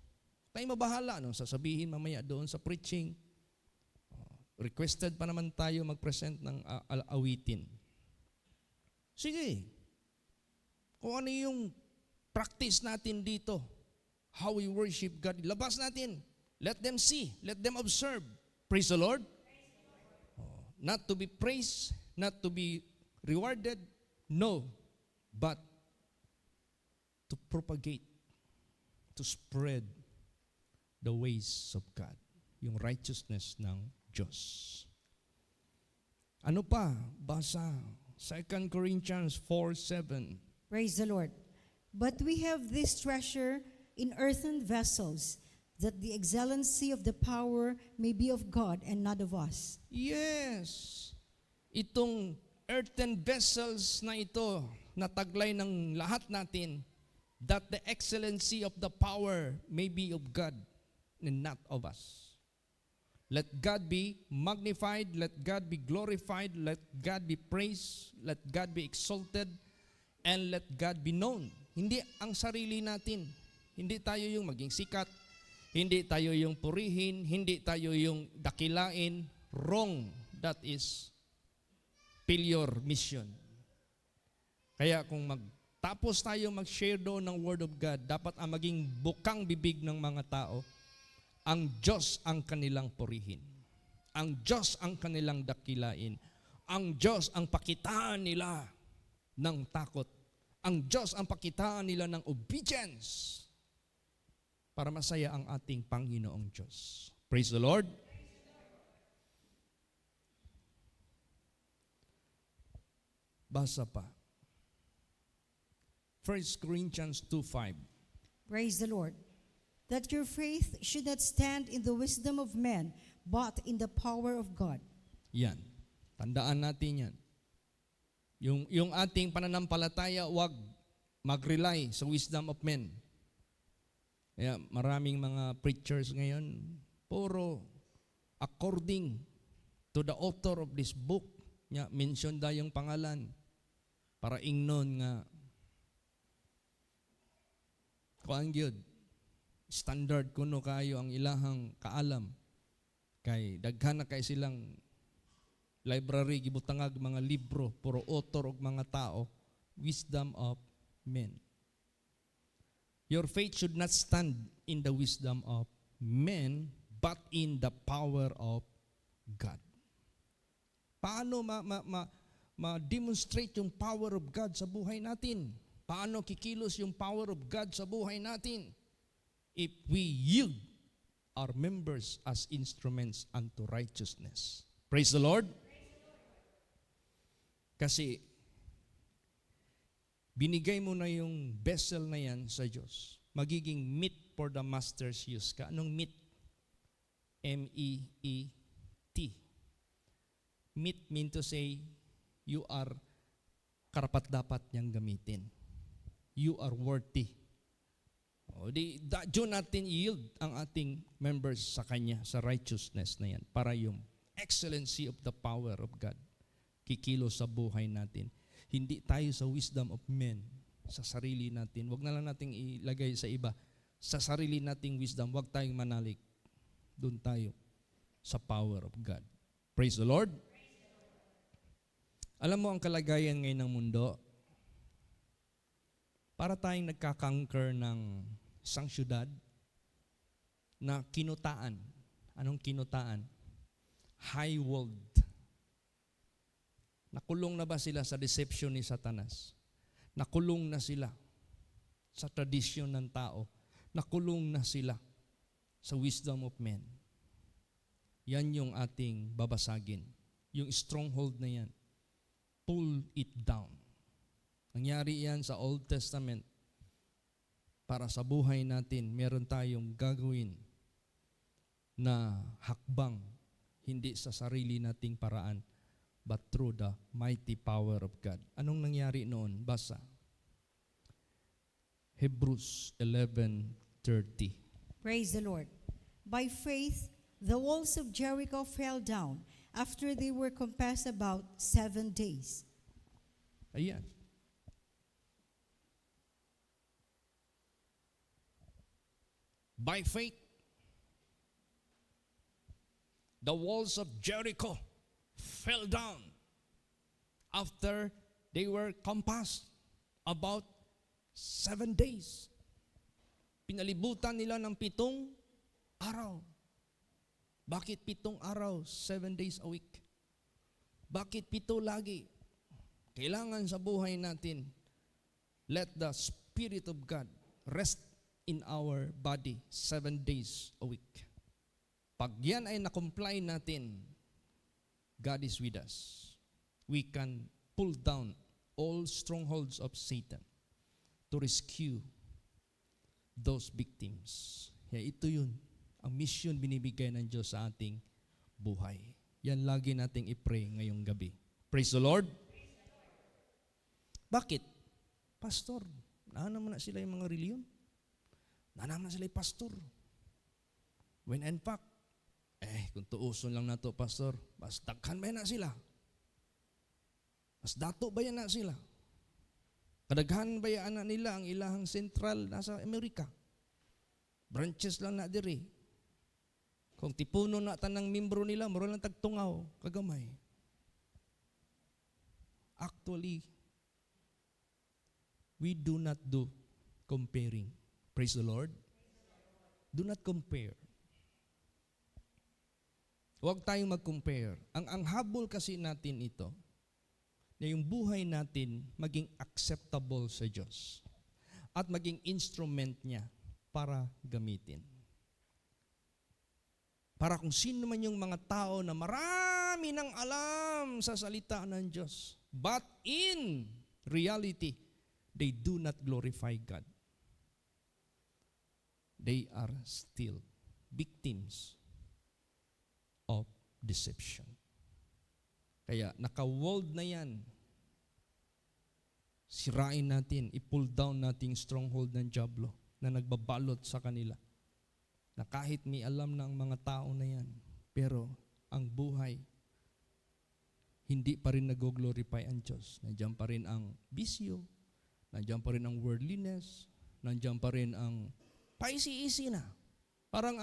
tayo mabahala. Sasabihin mamaya doon sa preaching. Requested pa naman tayo mag-present ng awitin. Sige. Kung ano yung practice natin dito, how we worship God, labas natin. Let them see. Let them observe. Praise the Lord. Not to be praised, not to be rewarded, no. But to propagate, to spread the ways of God. Yung righteousness ng Diyos. Ano pa? Basa. 2 Corinthians 4:7. Praise the Lord. But we have this treasure in earthen vessels, that the excellency of the power may be of God and not of us. Yes. Itong earthen vessels na ito, na taglay ng lahat natin, that the excellency of the power may be of God and not of us. Let God be magnified, let God be glorified, let God be praised, let God be exalted, and let God be known. Hindi ang sarili natin. Hindi tayo yung maging sikat. Hindi tayo yung purihin. Hindi tayo yung dakilain. Wrong. That is failure mission. Kaya kung Tapos tayo mag-share doon ng Word of God. Dapat ang maging bukang bibig ng mga tao, ang Diyos ang kanilang purihin. Ang Diyos ang kanilang dakilain. Ang Diyos ang pakitaan nila ng takot. Ang Diyos ang pakitaan nila ng obedience para masaya ang ating Panginoong Diyos. Praise the Lord. Basa pa. 1 Corinthians 2:5. Praise the Lord. That your faith should not stand in the wisdom of men, but in the power of God. Yan. Tandaan natin yan. Yung ating pananampalataya, wag mag-rely sa wisdom of men. Kaya maraming mga preachers ngayon, puro according to the author of this book, mention da yung pangalan, para ingnon nga, kuang gyud standard kuno kayo ang ilahang kaalam, kay daghan na kay silang library, gibutangag mga libro, puro author og mga tao, wisdom of men. Your faith should not stand in the wisdom of men, but in the power of God. Paano ma-demonstrate yung power of God sa buhay natin? Paano kikilos yung power of God sa buhay natin? If we yield our members as instruments unto righteousness. Praise the Lord. Kasi binigay mo na yung vessel na yan sa Diyos. Magiging meat for the master's use ka. Anong meat? M-E-E-T. Meat mean to say, you are karapat-dapat niyang gamitin. You are worthy. Diyon natin yield ang ating members sa Kanya, sa righteousness na yan, para yung excellency of the power of God kikilos sa buhay natin. Hindi tayo sa wisdom of men, sa sarili natin. Huwag na lang nating ilagay sa iba. Sa sarili nating wisdom, huwag tayong manalik. Doon tayo sa power of God. Praise the Lord. Alam mo ang kalagayan ngayon ng mundo, para tayong nagkakanker ng isang syudad na kinutaan. Anong kinutaan? High world. Nakulong na ba sila sa deception ni Satanas? Nakulong na sila sa tradisyon ng tao. Nakulong na sila sa wisdom of men. Yan yung ating babasagin. Yung stronghold na yan. Pull it down. Nangyari yan sa Old Testament. Para sa buhay natin, meron tayong gagawin na hakbang, hindi sa sarili nating paraan, but through the mighty power of God. Anong nangyari noon? Basa. Hebrews 11:30. Praise the Lord. By faith, the walls of Jericho fell down after they were compassed about 7 days. Ayan. By faith, the walls of Jericho fell down after they were compassed about 7 days. Pinalibutan nila ng 7 araw. Bakit 7 araw? 7 days a week. Bakit 7 lagi? Kailangan sa buhay natin, let the Spirit of God rest in our body 7 days a week. Pag yan ay na-comply natin, God is with us. We can pull down all strongholds of Satan to rescue those victims. Kaya ito yun, ang mission binibigay ng Diyos sa ating buhay. Yan lagi nating i-pray ngayong gabi. Praise the Lord. Bakit? Pastor, naman na sila yung mga reliyon. Naman na sila yung pastor. When in fact, kung tuuson lang na to, pastor, mas daghan ba yan na sila? Mas dato ba yan na sila? Kadaghan ba yan na nila ang ilahang sentral nasa Amerika? Branches lang na diri. Kung tipuno na tanang membro nila, muro lang tagtungaw, kagamay. Actually, we do not do comparing. Praise the Lord. Do not compare. Huwag tayong mag-compare. Ang habol kasi natin ito, na yung buhay natin maging acceptable sa Diyos at maging instrument niya para gamitin. Para kung sino man yung mga tao na marami nang alam sa salita ng Diyos, but in reality, they do not glorify God. They are still victims of deception. Kaya naka-walled na yan. Sirain natin, i-pull down nating stronghold ng dyablo na nagbabalot sa kanila. Na kahit may alam na ang mga tao na yan, pero ang buhay, hindi pa rin nag-glorify ang Diyos. Nandiyan pa rin ang bisyo, nandiyan pa rin ang worldliness, nandiyan pa rin ang paisi-isi na. Parang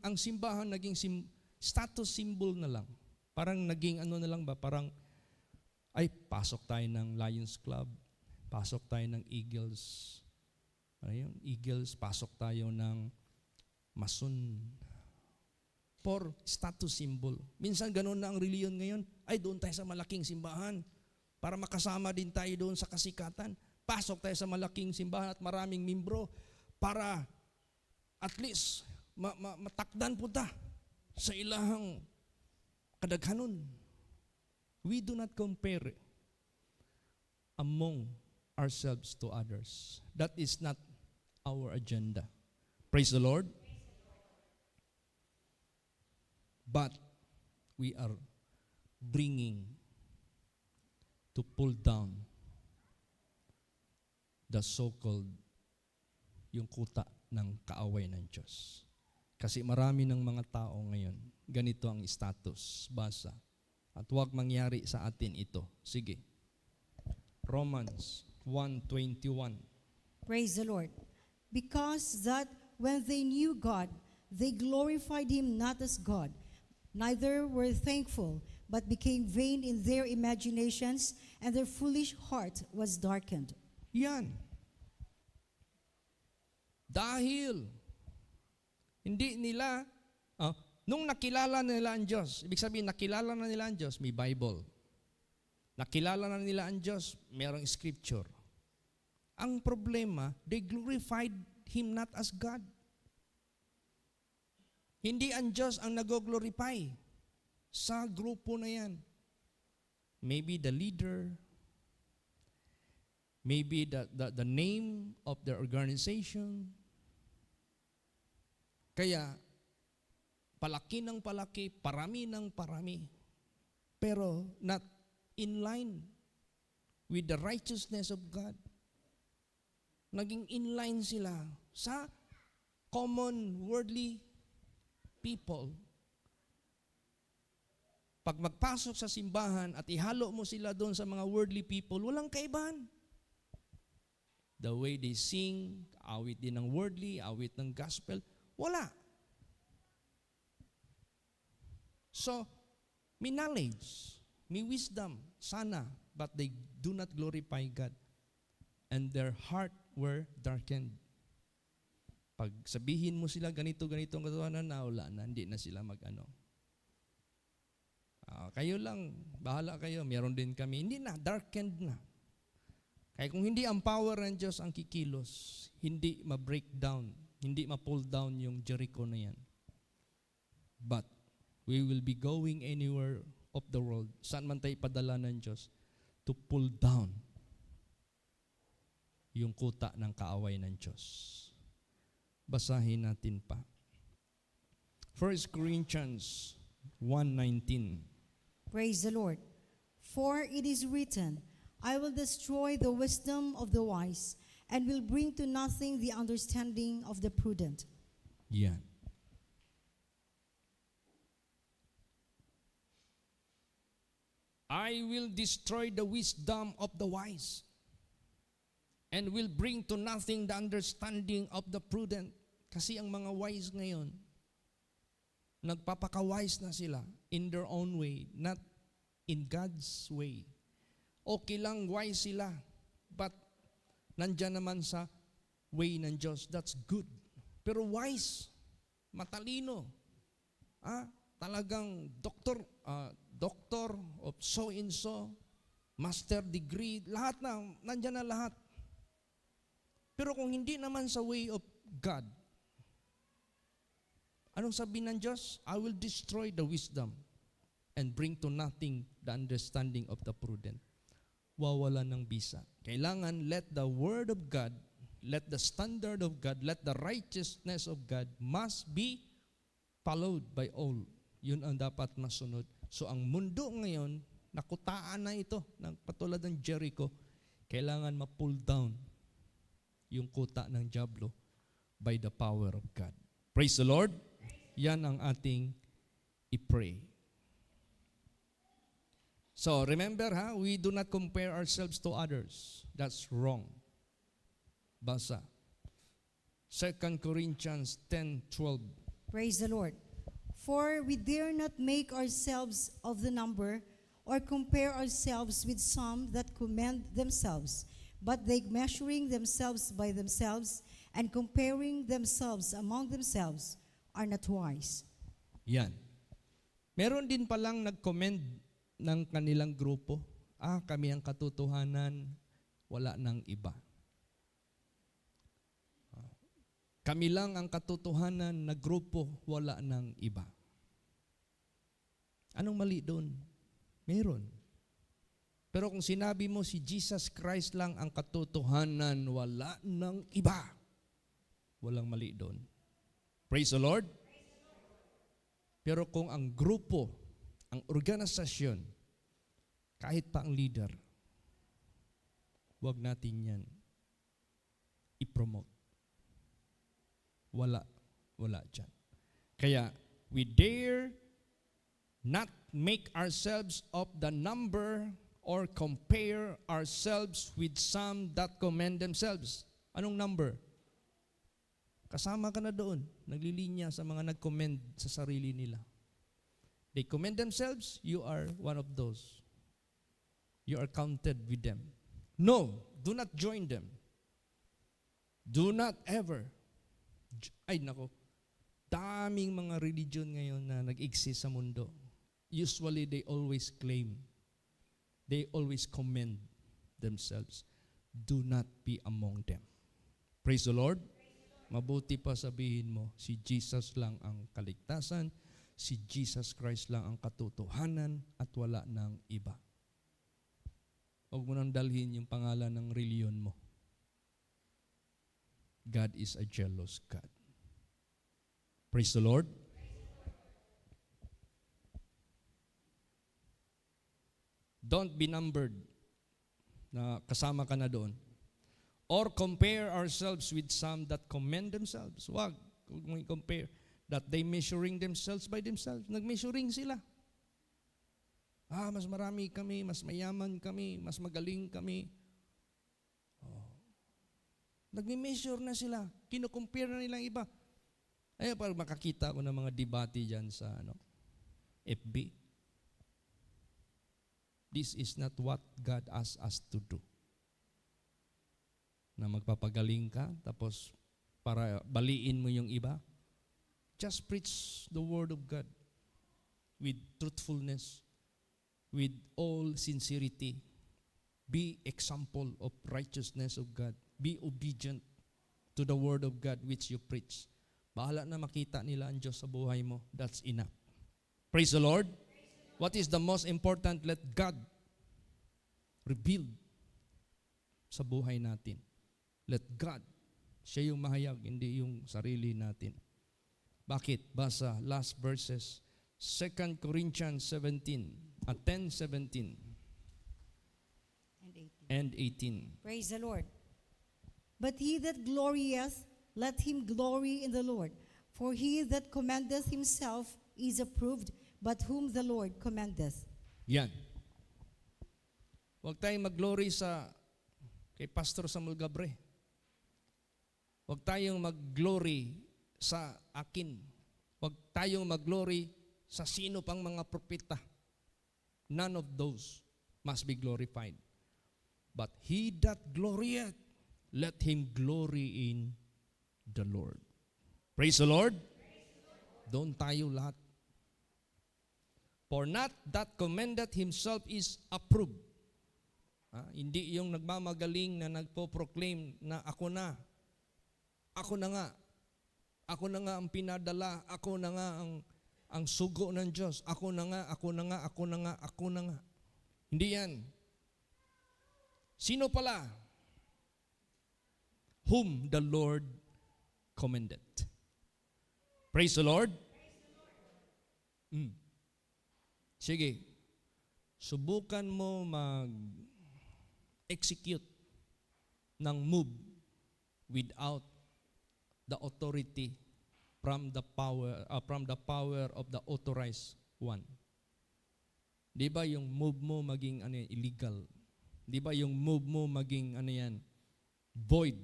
ang simbahan naging status symbol na lang. Parang naging ano na lang ba, parang ay pasok tayo ng Lions Club, pasok tayo ng Eagles, ano yun? Eagles, pasok tayo ng Mason. For status symbol. Minsan ganun na ang reliyon ngayon, ay doon tayo sa malaking simbahan para makasama din tayo doon sa kasikatan. Pasok tayo sa malaking simbahan at maraming membro para at least matakdan po ta sa ilahang kadaghanon. We do not compare among ourselves to others. That is not our agenda. Praise the Lord. But we are bringing to pull down the so-called yung kuta ng kaaway ng Diyos. Kasi marami ng mga tao ngayon, ganito ang status, basa. At huwag mangyari sa atin ito. Sige. Romans 1:21. Praise the Lord. Because that when they knew God, they glorified Him not as God, neither were thankful, but became vain in their imaginations, and their foolish heart was darkened. Yan. Dahil hindi nila, nung nakilala nila ang Diyos, ibig sabihin nakilala na nila ang Diyos, may Bible. Nakilala na nila ang Diyos, mayroong scripture. Ang problema, they glorified Him not as God. Hindi ang Diyos ang nag-glorify sa grupo na yan. Maybe the leader, maybe the name of the organization. Kaya, palaki ng palaki, parami ng parami. Pero not in line with the righteousness of God. Naging in line sila sa common worldly people. Pag magpasok sa simbahan at ihalo mo sila doon sa mga worldly people, walang kaibahan. The way they sing, awit din ng worldly, awit ng gospel, wala. So, may knowledge, may wisdom, sana, but they do not glorify God. And their heart were darkened. Pag sabihin mo sila ganito ang katotohanan na wala na, hindi na sila mag-ano. Kayo lang, bahala kayo, meron din kami. Hindi na, darkened na. Kaya kung hindi ang power ng Diyos ang kikilos, hindi ma-break down, hindi ma-pull down yung Jericho na yan. But, we will be going anywhere of the world, saan man tayo padala ng Diyos, to pull down yung kuta ng kaaway ng Diyos. Basahin natin pa. 1 Corinthians 1:19. Praise the Lord. For it is written, I will destroy the wisdom of the wise, and will bring to nothing the understanding of the prudent. Yan. I will destroy the wisdom of the wise, and will bring to nothing the understanding of the prudent. Kasi ang mga wise ngayon, nagpapaka-wise na sila in their own way, not in God's way. Okay lang wise sila, but nandyan naman sa way ng Diyos. That's good. Pero wise, matalino, talagang doctor of so and so, master degree, lahat na, nandyan na lahat. Pero kung hindi naman sa way of God, anong sabi ng Diyos? I will destroy the wisdom and bring to nothing the understanding of the prudent. Wawala ng bisa. Kailangan let the word of God, let the standard of God, let the righteousness of God must be followed by all. Yun ang dapat masunod. So ang mundo ngayon, nakutaan na ito, patulad ng Jericho, kailangan ma-pull down yung kuta ng diablo by the power of God. Praise the Lord. Yan ang ating i-pray. So remember, we do not compare ourselves to others. That's wrong. Basa. 2 Corinthians 10:12. Praise the Lord. For we dare not make ourselves of the number or compare ourselves with some that commend themselves, but they measuring themselves by themselves and comparing themselves among themselves are not wise. Yan. Meron din palang nag-commend ng kanilang grupo, kami ang katotohanan, wala nang iba. Kami lang ang katotohanan na grupo, wala nang iba. Anong mali doon? Meron. Pero kung sinabi mo si Jesus Christ lang ang katotohanan, wala nang iba. Walang mali doon. Praise the Lord. Pero kung ang grupo, ang organisasyon, kahit pa ang leader, huwag natin yan i-promote. Wala dyan. Kaya, we dare not make ourselves of the number or compare ourselves with some that commend themselves. Anong number? Kasama ka na doon. Naglilinya sa mga nag-commend sa sarili nila. They commend themselves, you are one of those. You are counted with them. No, do not join them. Do not ever. Ay nako, daming mga religion ngayon na nag-exist sa mundo. Usually they always claim, they always commend themselves. Do not be among them. Praise the Lord. Mabuti pa sabihin mo, si Jesus lang ang kaligtasan, si Jesus Christ lang ang katotohanan at wala nang iba. Huwag mo nang dalhin yung pangalan ng reliyon mo. God is a jealous God. Praise the Lord. Don't be numbered na kasama ka na doon. Or compare ourselves with some that commend themselves. Huwag mo i-compare. That they measuring themselves by themselves. Nag-measuring sila. Mas marami kami, mas mayaman kami, mas magaling kami. Nag-measure na sila. Kino-compare na nilang iba. Pag makakita ko ng mga debate dyan sa FB. This is not what God asked us to do. Na magpapagaling ka, tapos para baliin mo yung iba. Just preach the word of God with truthfulness, with all sincerity. Be example of righteousness of God. Be obedient to the word of God which you preach. Bahala na makita nila ang Diyos sa buhay mo. That's enough. Praise the Lord. What is the most important? Let God reveal sa buhay natin. Let God. Siya yung mahayag, hindi yung sarili natin. Bakit? Basa last verses. 2 Corinthians 10:17 and 18. Praise the Lord. But he that glorieth, let him glory in the Lord. For he that commendeth himself is approved, but whom the Lord commendeth. Yan. Huwag tayong mag-glory kay Pastor Samuel Gabre. Huwag tayong mag-glory sa akin. Huwag tayong mag-glory sa sino pang mga propeta. None of those must be glorified. But he that glorieth, let him glory in the Lord. Praise the Lord. Doon tayo lahat. For not that commended himself is approved. Hindi yung nagmamagaling na nagpo-proclaim na ako na nga, ako na nga ang pinadala, ako na nga ang sugo ng Diyos, ako na nga. Hindi yan. Sino pala? Whom the Lord commended. Praise the Lord. Sige, subukan mo mag-execute ng move without the authority from the power of the authorized one. Di ba yung move mo maging illegal? Di ba yung move mo maging void,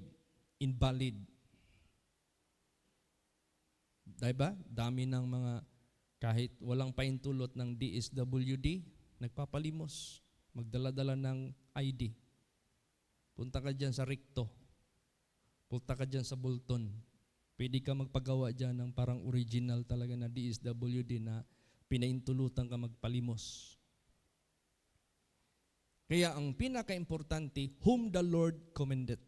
invalid? Di ba? Dami ng mga kahit walang paintulot ng DSWD, nagpapalimos, magdala-dala ng ID. Punta ka dyan sa Recto, punta ka dyan sa Bolton, pwede ka magpagawa dyan ng parang original talaga na DSWD na pinaintulutan ka magpalimos. Kaya ang pinaka-importante, whom the Lord commended.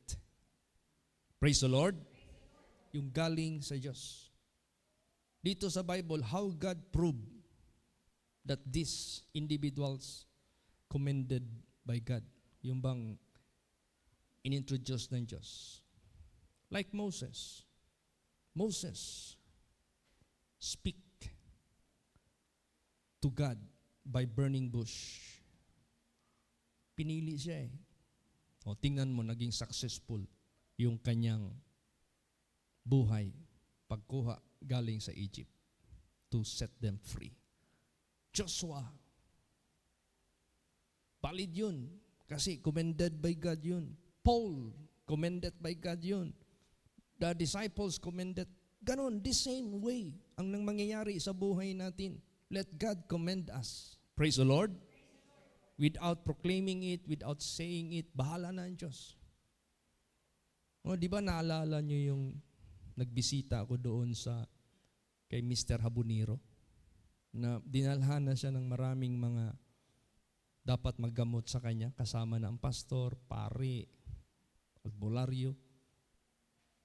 Praise the Lord. Yung galing sa Diyos. Dito sa Bible, how God proved that these individuals commended by God. Yung bang inintroduce ng Diyos. Like Moses. Moses speak to God by burning bush. Pinili siya eh. O tingnan mo, naging successful yung kanyang buhay pagkuha galing sa Egypt to set them free. Joshua, valid yun kasi commended by God yun. Paul, commended by God yun. The disciples commended. Ganon, the same way ang nang mangyayari sa buhay natin. Let God commend us. Praise the Lord. Without proclaiming it, without saying it, bahala na ang Diyos. O, di ba naalala nyo yung nagbisita ako doon kay Mr. Habuniro na dinalhan na siya ng maraming mga dapat maggamot sa kanya, kasama na ang pastor, pari, albularyo.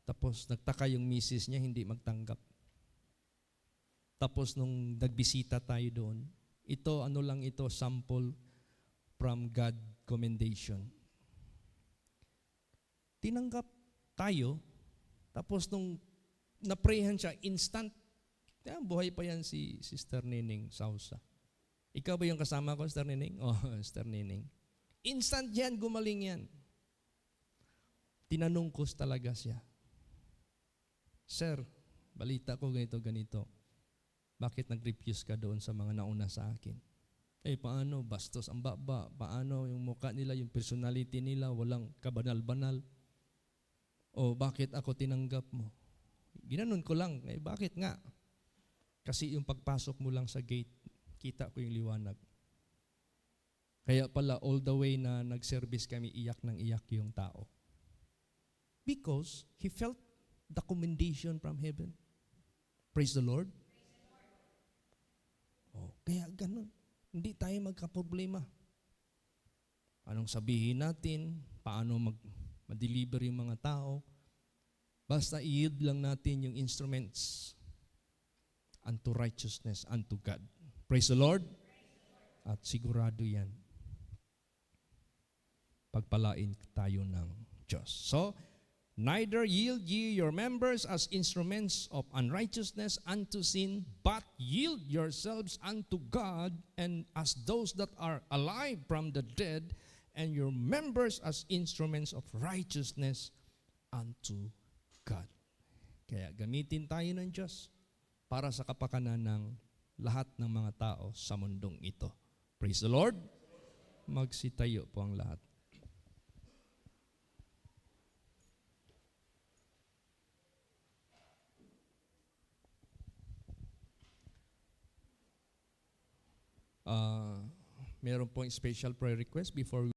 Tapos nagtaka yung misis niya, hindi magtanggap. Tapos nung nagbisita tayo doon, ito, sample from God commendation. Tinanggap tayo, tapos nung naprayhan siya, instant, buhay pa yan si Sister Nining Sausa. Ikaw ba yung kasama ko, Sister Nining? Oh, Sister Nining. Instant yan, gumaling yan. Tinanong ko talaga siya. Sir, balita ko ganito. Bakit nag-refuse ka doon sa mga nauna sa akin? Paano? Bastos ang baba. Paano yung mukha nila, yung personality nila, walang kabanal-banal? O bakit ako tinanggap mo? Ginanon ko lang. Bakit nga? Kasi yung pagpasok mo lang sa gate, kita ko yung liwanag. Kaya pala, all the way na nag-service kami, iyak ng iyak yung tao. Because he felt the commendation from heaven. Praise the Lord. Kaya ganun. Hindi tayo magkaproblema. Anong sabihin natin? Paano ma-deliver yung mga tao? Basta i-yield lang natin yung instruments unto righteousness, unto God. Praise the Lord. At sigurado yan. Pagpalain tayo ng Diyos. So, neither yield ye your members as instruments of unrighteousness unto sin, but yield yourselves unto God and as those that are alive from the dead, and your members as instruments of righteousness unto God. Kaya gamitin tayo ng Diyos para sa kapakanan ng lahat ng mga tao sa mundong ito. Praise the Lord. Magsitayo po ang lahat. Meron pong special prayer request before